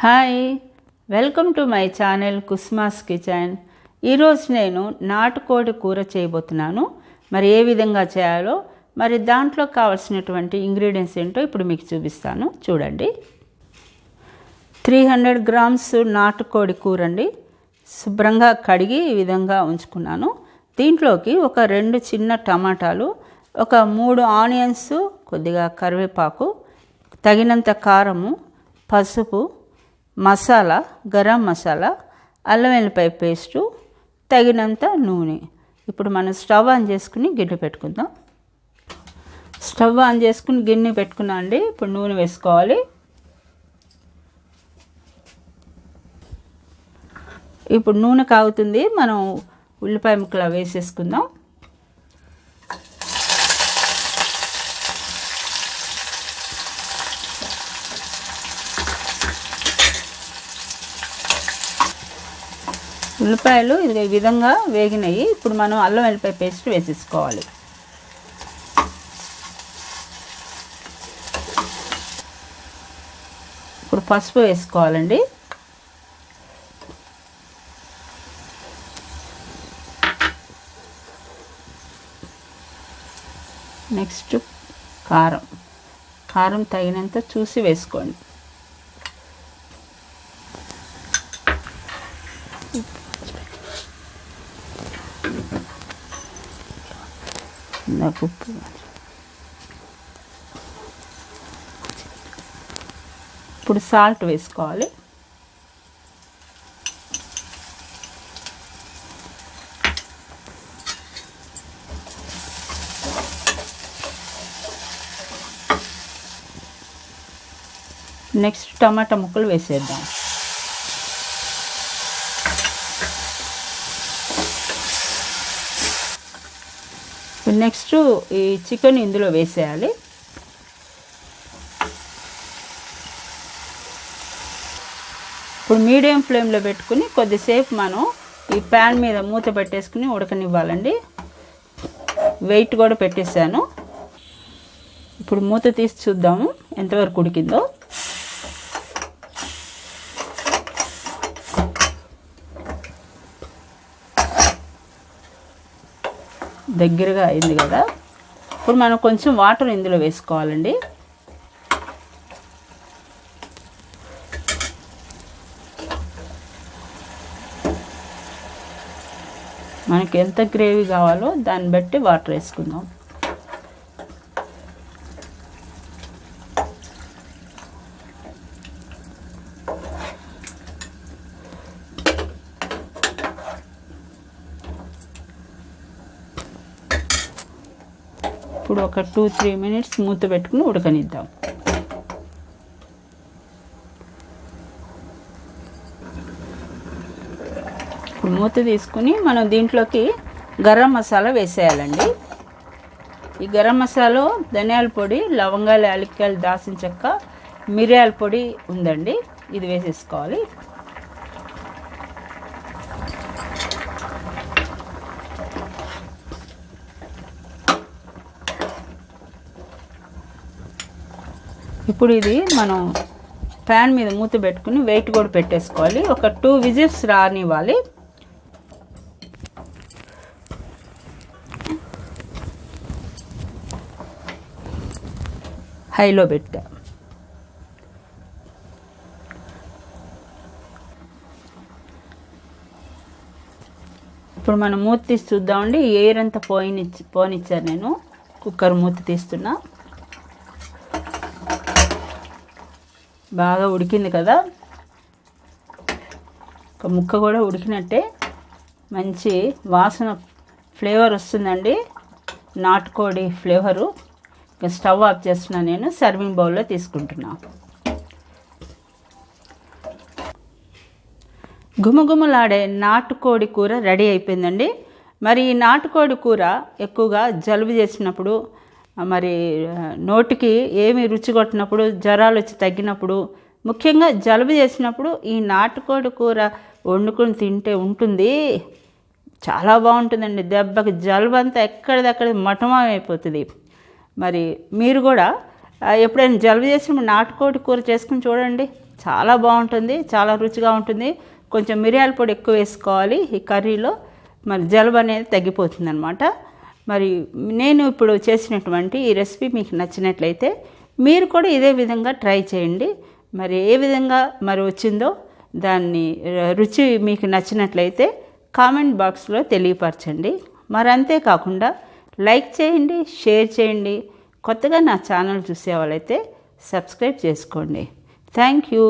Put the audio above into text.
Hi, welcome to my channel కుస్మాస్ kitchen. ఈరోజు నేను నాటుకోడి కూర చేయబోతున్నాను. మరి ఏ విధంగా చేయాలో, మరి దాంట్లో కావాల్సినటువంటి ఇంగ్రీడియంట్స్ ఏంటో ఇప్పుడు మీకు చూపిస్తాను. చూడండి. 300 గ్రామ్స్ నాటుకోడి కూర అండి. శుభ్రంగా కడిగి ఈ విధంగా ఉంచుకున్నాను. దీంట్లోకి ఒక 2 చిన్న టమాటాలు, ఒక 3 ఆనియన్స్, కొద్దిగా కరివేపాకు, తగినంత కారము, పసుపు, మసాలా, గరం మసాలా, అల్లం వెల్లిపాయ పేస్టు, తగినంత నూనె. ఇప్పుడు మనం స్టవ్ ఆన్ చేసుకుని గిన్నె పెట్టుకుందాం. స్టవ్ ఆన్ చేసుకుని గిన్నె పెట్టుకున్నాం అండి. ఇప్పుడు నూనె వేసుకోవాలి. ఇప్పుడు నూనె కాగుతుంది. మనం ఉల్లిపాయ ముక్కలు వేసేసుకుందాం. ఉల్లిపాయలు ఈ విధంగా వేగినాయి. ఇప్పుడు మనం అల్లం వెల్లిపాయ పేస్ట్ వేసేసుకోవాలి. ఇప్పుడు పసుపు వేసుకోవాలండి. నెక్స్ట్ కారం తగినంత చూసి వేసుకోండి. ఉప్పు, ఇప్పుడు సాల్ట్ వేసుకోవాలి. నెక్స్ట్ టమాటా ముక్కలు వేసేద్దాం. నెక్స్ట్ ఈ చికెన్ ఇందులో వేసేయాలి. ఇప్పుడు మీడియం ఫ్లేమ్లో పెట్టుకుని కొద్దిసేపు మనం ఈ ప్యాన్ మీద మూత పెట్టేసుకుని ఉడకనివ్వాలండి. వెయిట్ కూడా పెట్టేశాను. ఇప్పుడు మూత తీసి చూద్దాము ఎంతవరకు ఉడికిందో. దగ్గరగా అయింది కదా. ఇప్పుడు మనం కొంచెం వాటర్ ఇందులో వేసుకోవాలండి. మనకి ఎంత గ్రేవీ కావాలో దాన్ని బట్టి వాటర్ వేసుకుందాం. ఇప్పుడు ఒక 2-3 మినిట్స్ మూత పెట్టుకుని ఉడకనిద్దాం. ఇప్పుడు మూత తీసుకుని మనం దీంట్లోకి గరం మసాలా వేసేయాలండి. ఈ గరం మసాలా ధనియాల పొడి, లవంగాలు, యాలక్కాయలు, దాల్చిన చెక్క, మిరియాల పొడి ఉందండి. ఇది వేసేసుకోవాలి. ఇప్పుడు ఇది మనం ప్యాన్ మీద మూత పెట్టుకుని వెయిట్ కూడా పెట్టేసుకోవాలి. ఒక 2 విజిల్స్ రానివ్వాలి. హైలో పెట్టా. ఇప్పుడు మనం మూత తీసి చూద్దామండి. ఎయిర్ అంతా పోనిచ్చాను నేను. కుక్కర్ మూత తీస్తున్నా. బాగా ఉడికింది కదా. ఒక ముక్క కూడా ఉడికినట్టే మంచి వాసన, ఫ్లేవర్ వస్తుందండి. నాటుకోడి ఫ్లేవరు. ఇంకా స్టవ్ ఆఫ్ చేస్తున్నా. నేను సర్వింగ్ బౌల్లో తీసుకుంటున్నా. గుమగుమలాడే నాటుకోడి కూర రెడీ అయిపోయిందండి. మరి ఈ నాటుకోడి కూర ఎక్కువగా జలుబు చేసినప్పుడు, మరి నోటికి ఏమి రుచి కొట్టినప్పుడు, జ్వరాలు వచ్చి తగ్గినప్పుడు, ముఖ్యంగా జలుబు చేసినప్పుడు ఈ నాటుకోడి కూర వండుకొని తింటే ఉంటుంది. చాలా బాగుంటుందండి. దెబ్బకి జలుబు అంతా ఎక్కడిదక్కడ మటమైపోతుంది. మరి మీరు కూడా ఎప్పుడైనా జలుబు చేసినప్పుడు నాటుకోడి కూర చేసుకుని చూడండి. చాలా బాగుంటుంది, చాలా రుచిగా ఉంటుంది. కొంచెం మిరియాల పొడి ఎక్కువ వేసుకోవాలి ఈ కర్రీలో, మరి జలుబు అనేది తగ్గిపోతుంది అనమాట. మరి నేను ఇప్పుడు చేసినటువంటి ఈ రెసిపీ మీకు నచ్చినట్లయితే మీరు కూడా ఇదే విధంగా ట్రై చేయండి. మరి ఏ విధంగా మరి వచ్చిందో దాన్ని రుచి మీకు నచ్చినట్లయితే కామెంట్ బాక్స్లో తెలియపరచండి. మరి అంతేకాకుండా లైక్ చేయండి, షేర్ చేయండి. కొత్తగా నా ఛానల్ చూసే వాళ్ళైతే సబ్స్క్రైబ్ చేసుకోండి. Thank you.